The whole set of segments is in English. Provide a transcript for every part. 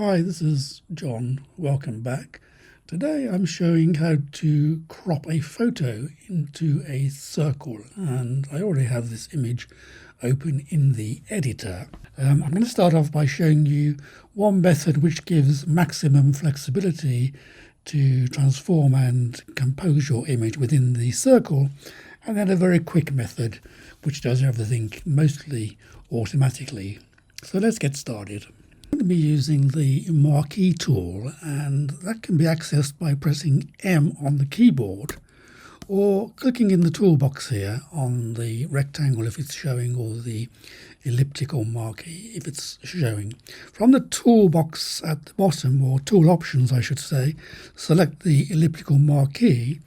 Hi, this is John. Welcome back. Today I'm showing how to crop a photo into a circle, and I already have this image open in the editor. I'm going to start off by showing you one method which gives maximum flexibility to transform and compose your image within the circle, and then a very quick method which does everything mostly automatically. So let's get started. I'm going to be using the marquee tool, and that can be accessed by pressing M on the keyboard or clicking in the toolbox here on the rectangle if it's showing, or the elliptical marquee if it's showing. From the toolbox at the bottom, or tool options I should say, select the elliptical marquee,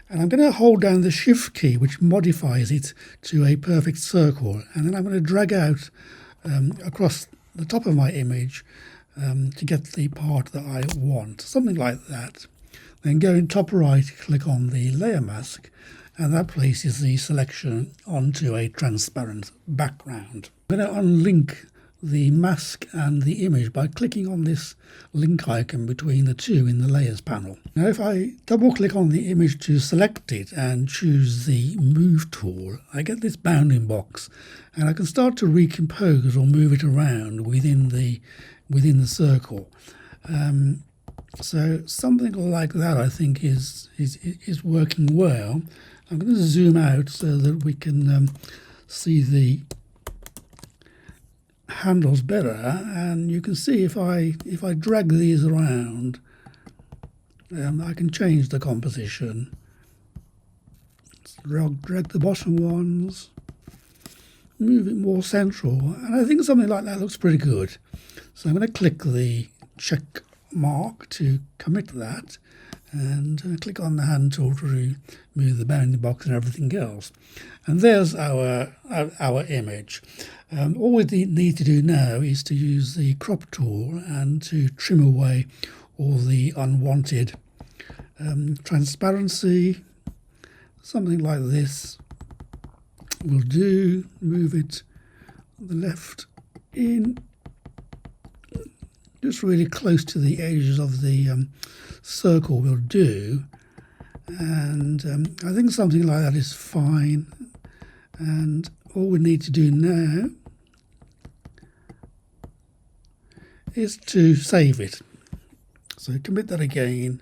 and I'm going to hold down the shift key which modifies it to a perfect circle, and then I'm going to drag out across the top of my image to get the part that I want, something like that. Then go in top right, click on the layer mask, and that places the selection onto a transparent background. I'm going to unlink the mask and the image by clicking on this link icon between the two in the layers panel. Now if I double click on the image to select it and choose the move tool, I get this bounding box, and I can start to recompose or move it around within the circle. So something like that I think is working well. I'm going to zoom out so that we can see the handles better, and you can see if I drag these around, I can change the composition. Drag the bottom ones, move it more central, and I think something like that looks pretty good. So I'm going to click the check mark to commit that, and click on the hand tool to remove the bounding box and everything else. And there's our image. All we need to do now is to use the crop tool and to trim away all the unwanted transparency. Something like this will do. Move it the left in, just really close to the edges of the circle will do, and I think something like that is fine. And all we need to do now is to save it. So commit that again,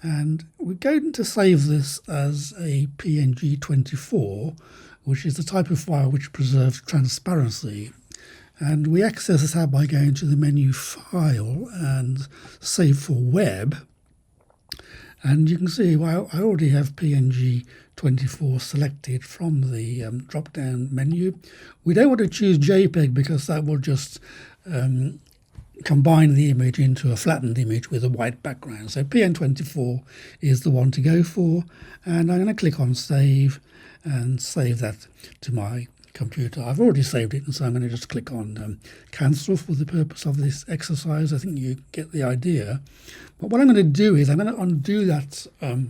and we're going to save this as a PNG24, which is the type of file which preserves transparency. And we access this by going to the menu File and Save for Web. And you can see, well, I already have PNG24 selected from the drop-down menu. We don't want to choose JPEG because that will just combine the image into a flattened image with a white background. So PN24 is the one to go for, and I'm going to click on Save and save that to my computer. I've already saved it, and so I'm going to just click on cancel for the purpose of this exercise. I think you get the idea. But what I'm going to do is I'm going to undo that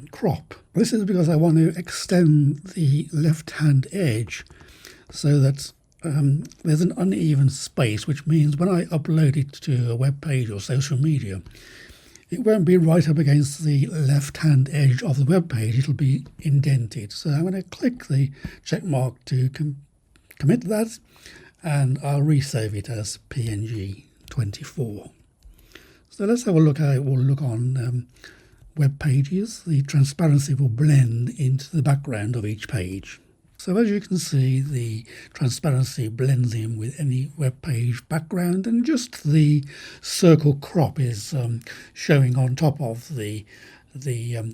crop. This is because I want to extend the left-hand edge so that there's an uneven space, which means when I upload it to a web page or social media, it won't be right up against the left-hand edge of the web page. It'll be indented. So I'm going to click the check mark to commit that, and I'll resave it as PNG24. So let's have a look how it will look on web pages. The transparency will blend into the background of each page. So as you can see, the transparency blends in with any web page background, and just the circle crop is showing on top of the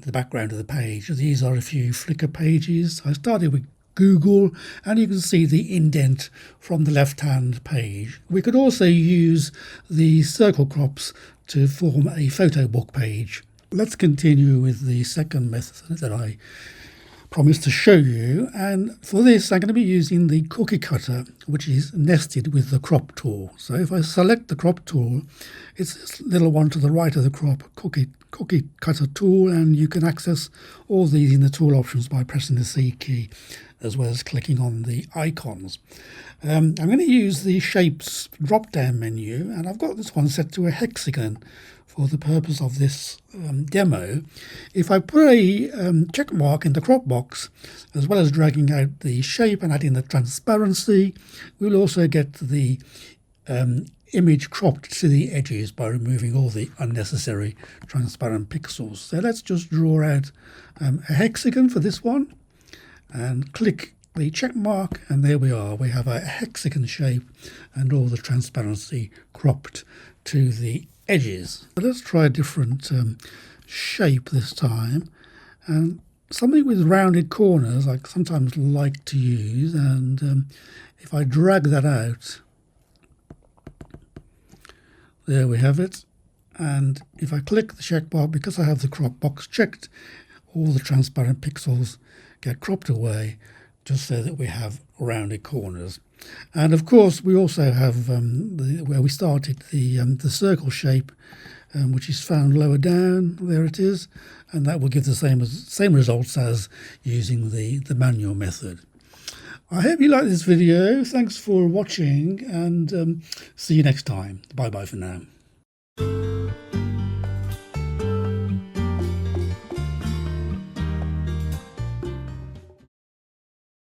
background of the page. These are a few Flickr pages. I started with Google, and you can see the indent from the left-hand page. We could also use the circle crops to form a photo book page. Let's continue with the second method that I promised to show you, and for this I'm going to be using the cookie cutter, which is nested with the crop tool. So if I select the crop tool, it's this little one to the right of the crop cookie cutter tool, and you can access all these in the tool options by pressing the C key as well as clicking on the icons. I'm going to use the shapes drop down menu, and I've got this one set to a hexagon for the purpose of this demo. If I put a check mark in the crop box, as well as dragging out the shape and adding the transparency, we'll also get the image cropped to the edges by removing all the unnecessary transparent pixels. So let's just draw out a hexagon for this one and click the check mark, and there we are. We have a hexagon shape and all the transparency cropped to the edges. So let's try a different shape this time, and something with rounded corners I sometimes like to use. And if I drag that out, there we have it. And if I click the check bar, because I have the crop box checked, all the transparent pixels get cropped away, just so that we have rounded corners. And of course we also have where we started the circle shape, which is found lower down. There it is, and that will give the same results as using the manual method. I hope you like this video. Thanks for watching, and see you next time. Bye bye for now.